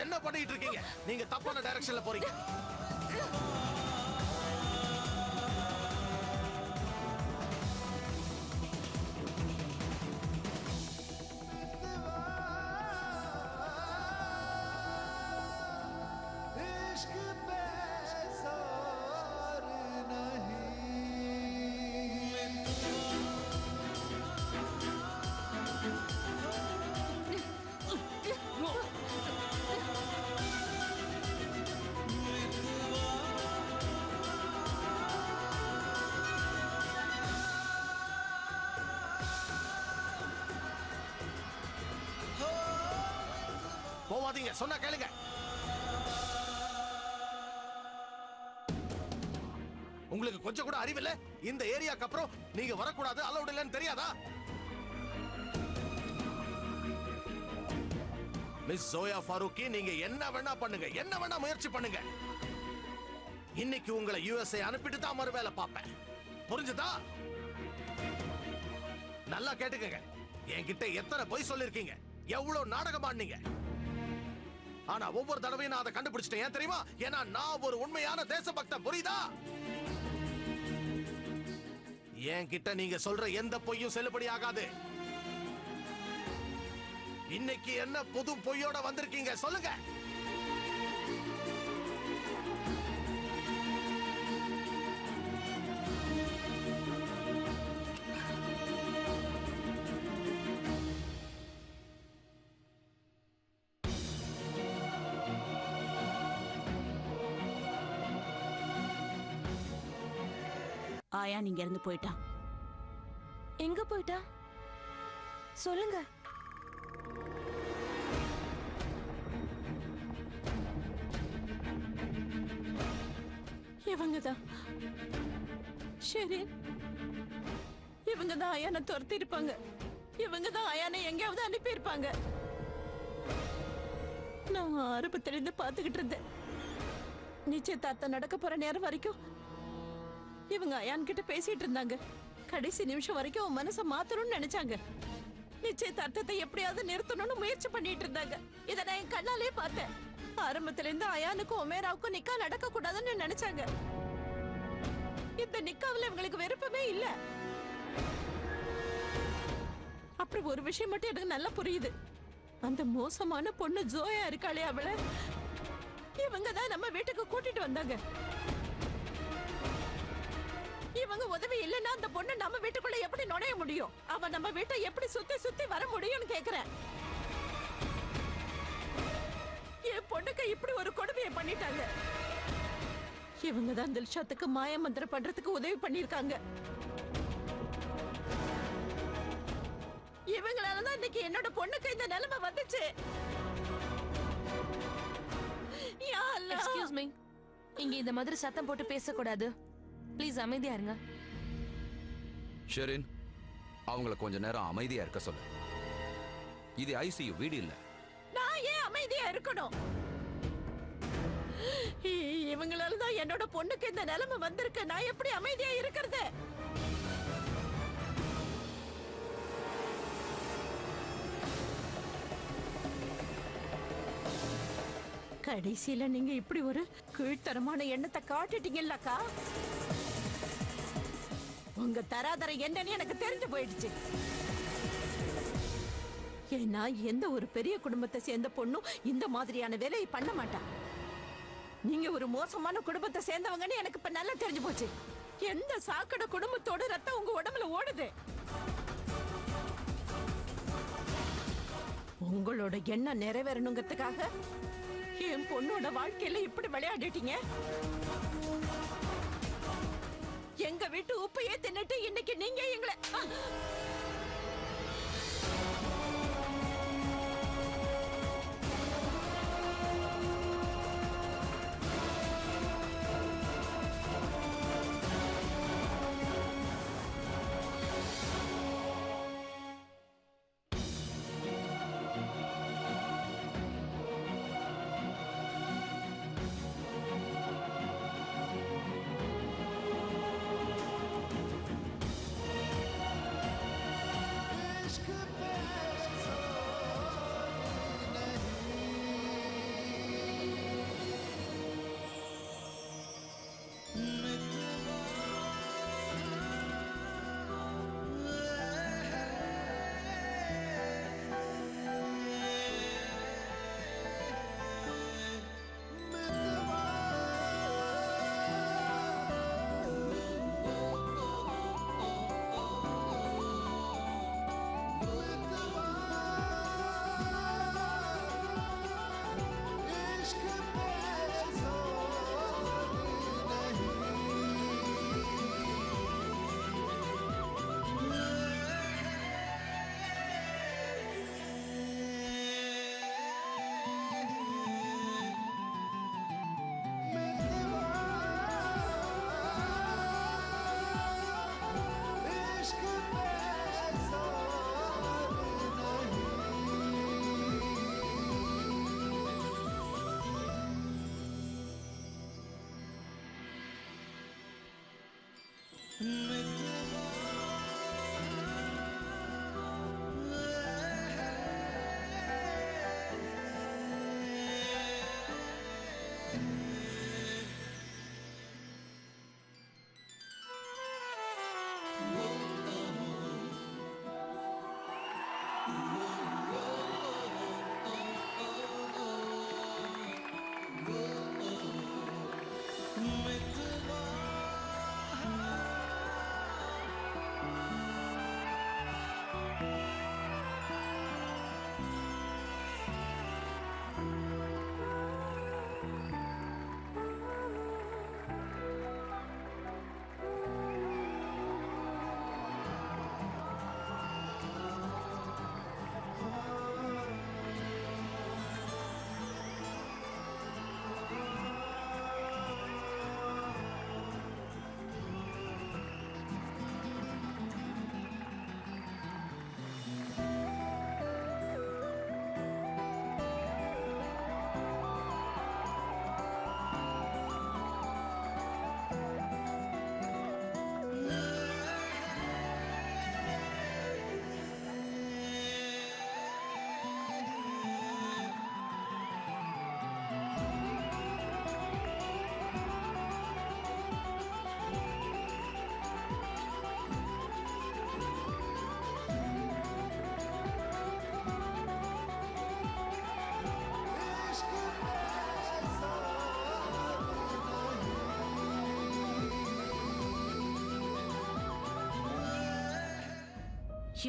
என்ன பண்ணிட்டு இருக்கீங்க? நீங்க தப்பான டைரக்ஷன்ல போறீங்க. போவாதீங்க, சொன்னா கேளுங்க. உங்களுக்கு கொஞ்சம் கூட அறிவில்ல? இந்த ஏரியாக்கு அப்புறம் நீங்க வரக்கூடாது, அலௌட் இல்லன்னு தெரியாதா? மிஸ் ஜோயா ஃபாரூக்கி, நீங்க என்ன வேணா பண்ணுங்க, என்ன வேணா முயற்சி பண்ணுங்க. இன்னைக்கு உங்களை யுஎஸ்ஏ அனுப்பிட்டு தான் மறு வேலை பார்ப்பேன். புரிஞ்சுதா? நல்லா கேட்டுக்கங்க. என்கிட்ட எத்தனை பொய் சொல்லிருக்கீங்க, எவ்வளவு நாடகம் ஆனீங்க. ஆனா ஒவ்வொரு தடவையும் நான் அதை கண்டுபிடிச்சிட்டேன். ஏன் தெரியுமா? ஏன்னா நான் ஒரு உண்மையான தேசபக்தன். புரியுதா? என்கிட்ட நீங்க சொல்ற எந்த பொய்யும் செல்லுபடி ஆகாது. இன்னைக்கு என்ன புது பொய்யோட வந்திருக்கீங்க சொல்லுங்க. ஆயா நீங்க இருந்து போயிட்டான். எங்க போயிட்டா சொல்லுங்க. இவங்கதான் சரி, இவங்கதான் ஆயானை துரத்தி இருப்பாங்க. இவங்கதான் ஆயானை எங்கேயாவது அனுப்பி இருப்பாங்க. நான் ஆரம்பத்திலிருந்து பாத்துக்கிட்டு இருந்தேன். நிச்சயதார்த்தம் நடக்க போற நேரம் வரைக்கும் இவங்க அயான் கிட்ட பேசிட்டு இருந்தாங்க. கடைசி நிமிஷம் வரைக்கும் அவன் மனசை மாத்தணும்னு நினைச்சாங்க. நிச்சயதார்த்தத்தை எப்படியாவது நிறுத்தணும்னு முயற்சி பண்ணிட்டு இருந்தாங்க. இதை நான் என் கண்ணாலே பார்த்தேன். ஆரம்பத்துல இருந்து அயானுக்கும் ஒமேராவுக்கும் நிக்கா நடக்க கூடாதுன்னு நினைச்சாங்க. இந்த நிக்காவில இவங்களுக்கு விருப்பமே இல்ல. அப்புறம் ஒரு விஷயம் மட்டும் எனக்கு நல்லா புரியுது. அந்த மோசமான பொண்ணு ஜோயா இருக்காளே, அவளை இவங்கதான் நம்ம வீட்டுக்கு கூட்டிட்டு வந்தாங்க. இவங்க உதவி இல்லைன்னா அந்த பொண்ணு நம்ம வீட்டுக்குள்ள எப்படி நுழைய முடியும்? அவ நம்ம வீட்டை எப்படி சுத்தி சுத்தி வர முடியும்னு கேக்குறேன். என் பொண்ணுக்கு இப்படி ஒரு கொடுமையை பண்ணிட்டாங்க. இவங்கதான் தில்ஷாத்துக்கு மாய மந்திரம் பண்றதுக்கு உதவி பண்ணிருக்காங்க. இவங்களாலதான் இன்னைக்கு என்னோட பொண்ணுக்கு இந்த நிலைமை வந்துச்சு. எக்ஸ்கியூஸ் மீ, இங்க இந்த மாதிரி சத்தம் போட்டு பேசக்கூடாது. ப்ளீஸ் அமைதியா இருங்க. ஷெரின், அவங்கள கொஞ்ச நேரம் அமைதியா இருக்க சொல்லு. இது ஐசியூ வீடு இல்ல. நான் ஏன் அமைதியா இருக்கணும்? இவங்களாலதான் என்னோட பொண்ணுக்கு இந்த நிலைமை வந்திருக்கு. நான் எப்படி அமைதியா இருக்கிறது? கடைசியில நீங்க இப்படி ஒரு கீழ்த்தரமான எண்ணத்தை காட்டிட்டீங்கல்லக்கா. உங்க தராதர என்னன்னு எனக்கு தெரிஞ்சு போயிடுச்சு. ஏன்னா எந்த ஒரு பெரிய குடும்பத்தை சேர்ந்த பொண்ணும் இந்த மாதிரியான வேலையை பண்ண மாட்டா. நீங்க ஒரு மோசமான குடும்பத்தை சேர்ந்தவங்கன்னு எனக்கு இப்ப நல்லா தெரிஞ்சு போச்சு. எந்த சாக்கடை குடும்பத்தோட ரத்தம் உங்க உடம்புல ஓடுது? உங்களோட எண்ணம் நிறைவேறணுங்கிறதுக்காக என் பொண்ணோட வாழ்க்கையில இப்படி விளையாடிட்டீங்க. எங்க வீட்டு உப்பையே தின்னுட்டு இன்னைக்கு நீங்க எங்களை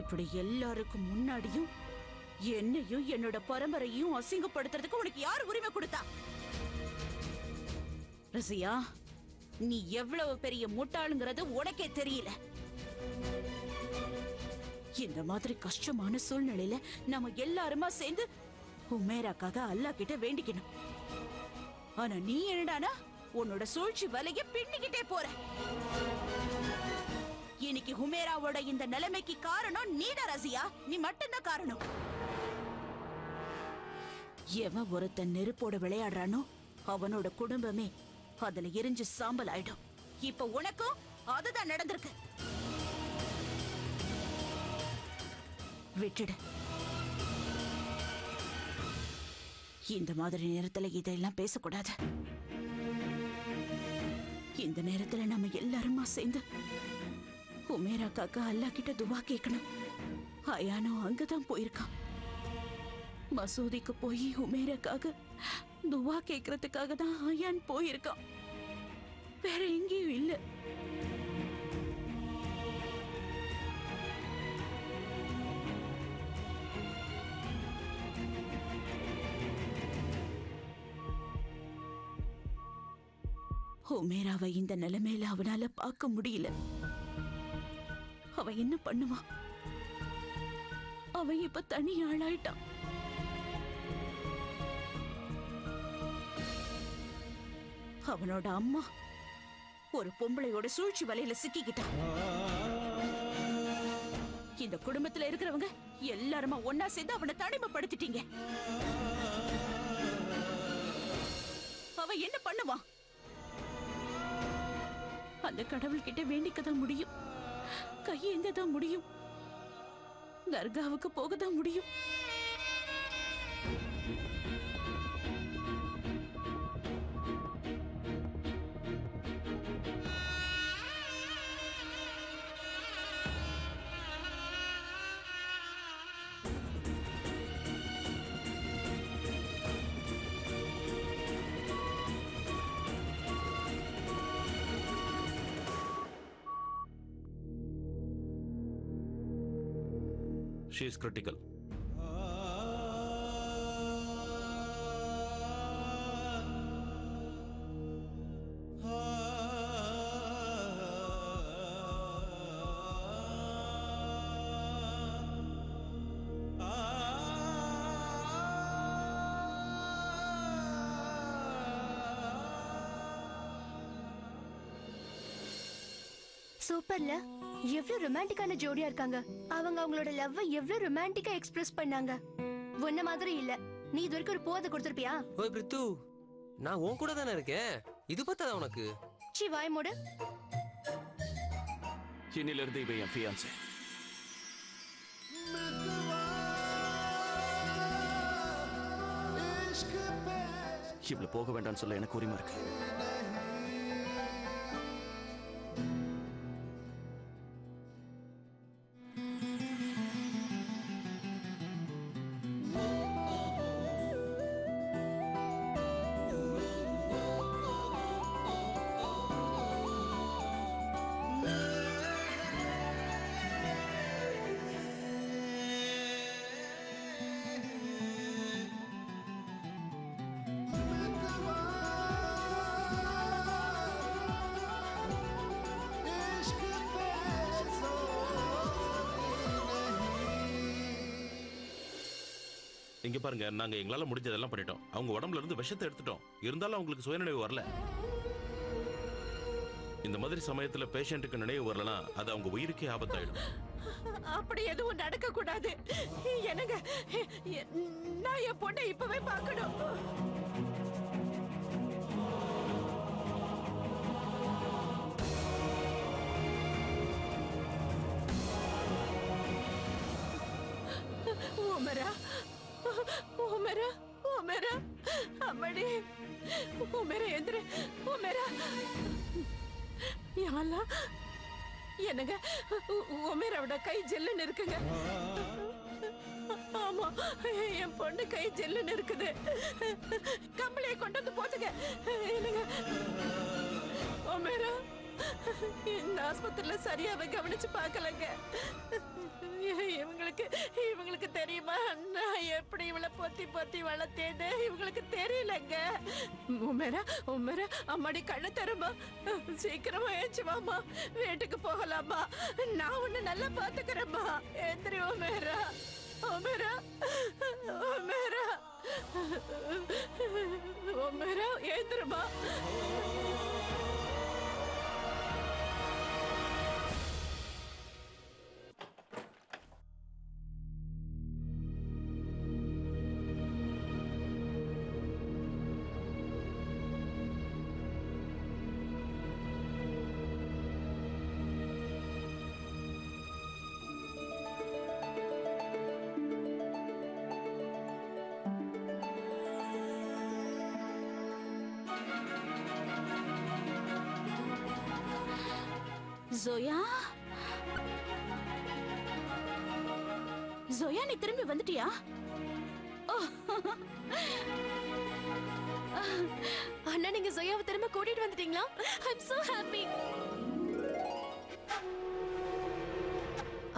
இப்படி எல்லாருக்கும் முன்னாடியும் என்னையும் என்னோட பரம்பரையும் அசிங்கப்படுத்துறதுக்கு உனக்கு யார் உரிமை கொடுத்தா? ரசியா, நீ எவ்வளவு பெரிய முட்டாளுங்கிறது உனக்கே தெரியல. இந்த மாதிரி கஷ்டமான சூழ்நிலையில நம்ம எல்லாருமா சேர்ந்து உமேராக்காக அல்லாஹ் கிட்ட வேண்டிக்கணும். ஆனா நீ என்னடானா உன்னோட சூழ்ச்சி வலைய பின்னிக்கிட்டே போற. இன்னைக்கு ஹுமேராவோட இந்த நிலைமைக்கு காரணம் நீடா ரசியா, நீ மட்டும்தான் காரணம். எவன் ஒருத்தன் நெருப்போட விளையாடுறானோ அவனோட குடும்பமே அதுல எரிஞ்சு சாம்பல் ஆயிடும். இப்ப உனக்கும் அதுதான் நடந்திருக்கு. விட்டுடு. இந்த மாதிரி நேரத்துல இதெல்லாம் பேசக்கூடாது. இந்த நேரத்துல நம்ம எல்லாருமா சேர்ந்து உமேராக்காக அல்லாஹ் கிட்ட துவா கேட்கணும். அயானோ அங்கதான் போயிருக்கான். மசூதிக்கு போய் உமேராக்காக துவா கேட்கறதுக்காக தான் அயான் போயிருக்கான். வேற எங்கேயும் இல்ல. உமேராவை இந்த நிலைமையில அவனால பார்க்க முடியல. அவன் என்ன பண்ணுவான்? அவன் இப்ப தனி ஆளாயிட்டான். அவனோட அம்மா ஒரு பொம்பளையோட சூழ்ச்சி வலையில சிக்கிக்கிட்டான். இந்த குடும்பத்துல இருக்கிறவங்க எல்லாருமா ஒன்னா சேர்ந்து அவனை தனிமைப்படுத்திட்டீங்க. அவன் என்ன பண்ணுவான்? அந்த கடவுள் கிட்ட வேண்டிக்கதான் முடியும். கையேந்ததான் முடியும். தர்காவுக்கு போகதான் முடியும். She is critical. சூப்பர்ல, எவ்வளவு ரொமான்டிக்கான ஜோடியா இருக்காங்க. அவங்க அவங்களோட லவ் எவ்வளவு ரொமான்டிக்கா எக்ஸ்பிரஸ் பண்ணாங்க. உன்ன மாதிரி இல்ல. நீ இது வரைக்கும் ஒரு போதை கொடுத்திருப்பியா? ஓய் பிரித்து, நான் உன் கூட தானே இருக்கேன். இது பத்தாதா உனக்கு? சி வாய் மூடு. இன்னில இருந்து இவ என் ஃபியான்சே. இவ்வளவு போக வேண்டாம்னு சொல்ல எனக்கு உரிமை இருக்கு. இங்க பாருங்க, நாங்க எங்களால முடிஞ்சதெல்லாம் பண்ணிட்டோம். அவங்க உடம்புல இருந்து விஷத்தை எடுத்துட்டோம். இருந்தாலும் அவங்களுக்கு சுயநினைவு வரல. இந்த மாதிரி சமயத்துல பேஷண்ட்டுக்கு நினைவு வரலனா அது அவங்க உயிருக்கே ஆபத்தாயிடும். அப்படி எதுவும் நடக்க கூடாது. என்னங்க, நான் என் பொண்ணை இப்பவே பார்க்கணும். உமரா, உமரா, உமரா, அம்மடி, உமரா எந்திரு, உமரா. யா அல்லாஹ், என்னங்க, உமராவோட கை ஜெல்லுன்னு இருக்குங்க. ஆமா, என் பொண்ணு கை ஜெல்லுன்னு இருக்குது. கம்பளியை கொண்டு வந்து போத்துங்க. என்னங்க உமரா, இந்த ஆஸ்பத்திரியில சரியாவே கவனிச்சு பார்க்கலங்க. இவங்களுக்கு தெரியுமா நான் எப்படி இவளை பொத்தி பொத்தி வளர்த்தேன்னு இவங்களுக்கு தெரியலங்க. உமரா, உமரா, அம்மாடி கண்ணு தருமா, சீக்கிரமா ஏச்சுவாமா, வீட்டுக்கு போகலாமா, நான் உன்னை நல்லா பாத்துக்கிறேம்மா. எந்திரி உமரா, உமரா, உமரா, உமரா, ஏந்திரமா. ஜோயா, ஜோயா, நீ திரும்பி வந்துட்டியா? அண்ணா, நீங்க ஜோயாவை திரும்ப கூட்டிட்டு வந்துட்டீங்களா? I'm so happy.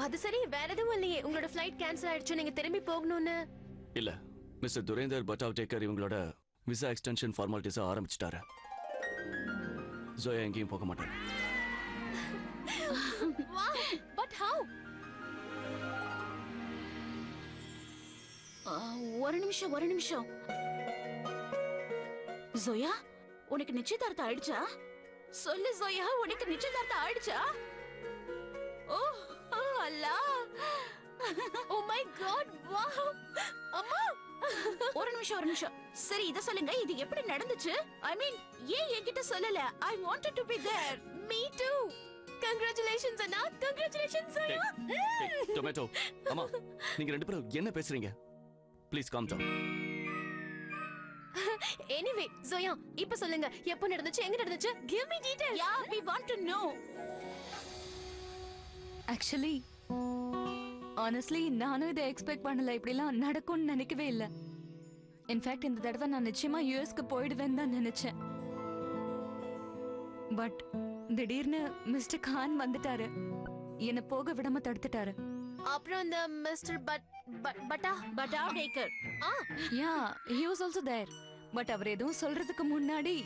அது சரி, வேற எதுவும் இல்லையே? உங்களோட ஃளைட் கேன்சல் ஆயிடுச்சு, நீங்க திரும்பி போகணும்னு? இல்ல, மிஸ்டர் துரேந்தர் பட்டாவ்டேக்கர் இவங்களோட விசா எக்ஸ்டென்ஷன் ஃபார்மாலிட்டிஸை ஆரம்பிச்சிட்டாரு. ஜோயா எங்கேயும் போக மாட்டாரு. Wow, but how? ஒரு நிமிஷம். ஜோயா, உனக்கு நிச்சயதார்த்தம் ஆயிடுச்சா? சொல்லு ஜோயா, உனக்கு நிச்சயதார்த்தம் ஆயிடுச்சா? ஓ அல்லாஹ், Oh my god, wow. அம்மா, ஒரு நிமிஷம். சரி, இத சொல்லுங்க, இது எப்படி நடந்துச்சு? ஐ மீன், ஏன் என்கிட்ட சொல்லல? I wanted to be there. me too. Congratulations அண்ணா, congratulations ஜோயா. டொமேட்டோ, அம்மா, நீங்க ரெண்டு பேரும் என்ன பேசுறீங்க? Please calm down. Anyway, Zoya, இப்ப சொல்லுங்க, எப்ப நடந்துச்சு, எங்க நடந்துச்சு? Give me details. Yeah, we want to know. Actually honestly நானும் இதை எக்ஸ்பெக்ட் பண்ணல. இப்படிலாம் நடக்கும்னு நினைக்கவே இல்லை. இன்ஃபேக்ட் இந்த தடவை நான் நிச்சயமா யூஎஸ்க்கு போயிடுவேன்னு தான் நினைச்சேன். பட் திடீர்னு மிஸ்டர் கான் வந்துட்டாரு, என்னை போக விடாம தடுத்துட்டாரு. அப்புறம் இந்த மிஸ்டர் பட்டாவ்டேக்கர், yeah, he was also there. But அவர் எதுவும் சொல்றதுக்கு முன்னாடி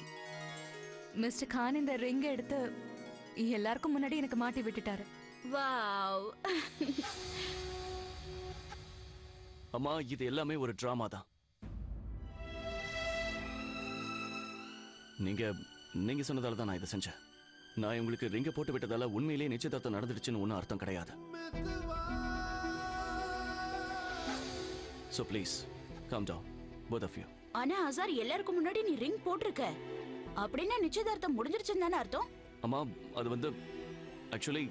மிஸ்டர் கான் இந்த ரிங் எடுத்து எல்லாருக்கும் முன்னாடி எனக்கு மாட்டி விட்டுட்டாரு. வாவ். அம்மா, இது எல்லாமே ஒரு டிராமா தான். நீங்க சொன்னதால தான் நான் இதை செஞ்சேன். நான் உங்களுக்கு ரிங்க போட்டு விட்டதால உண்மையிலேயே நிச்சயதார்த்தம் நடந்துடுச்சுன்னு ஒன்றும் அர்த்தம் கிடையாது. So please, calm down, both of you. ஆனா அசார், எல்லாருக்கும் முன்னாடி நீ ரிங் போட்டிருக்க, அப்படின்னா நிச்சயதார்த்தம் முடிஞ்சிருச்சுன்னு தானே அர்த்தம்? அம்மா, அது வந்து ஆக்சுவலி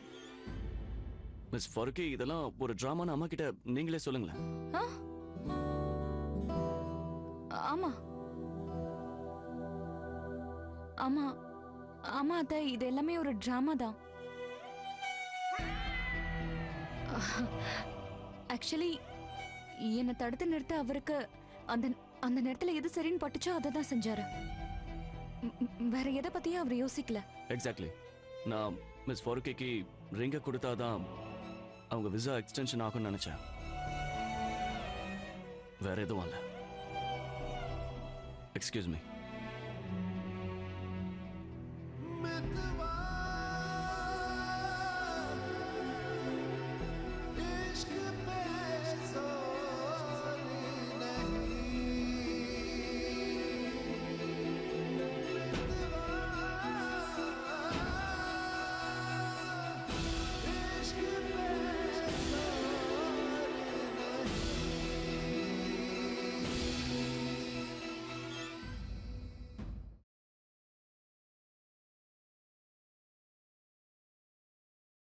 மிஸ் ஃபருக்கி இதெல்லாம் ஒரு டிராமான்னு அம்மா கிட்ட நீங்களே சொல்லுங்களேன். ஆ? ஆமா ஆமா ஆமா அத்தை, இது எல்லாமே ஒரு டிராமா தான். ஆக்சுவலி என்னை தடுத்து நிறுத்த அவருக்கு அந்த அந்த நேரத்துல எது சரின்னு பட்டுச்சோ அதை தான் செஞ்சாரு. வேற எதை பத்தியும் அவர் யோசிக்கல. எக்ஸாக்ட்லி. நான் மிஸ் ஃபருக்கிக்கு ரிங்கை கொடுத்தாதான் அவங்க விசா எக்ஸ்டென்ஷன் ஆகும்னு நினைச்சேன். வேற எதுவும் இல்லை. Excuse me.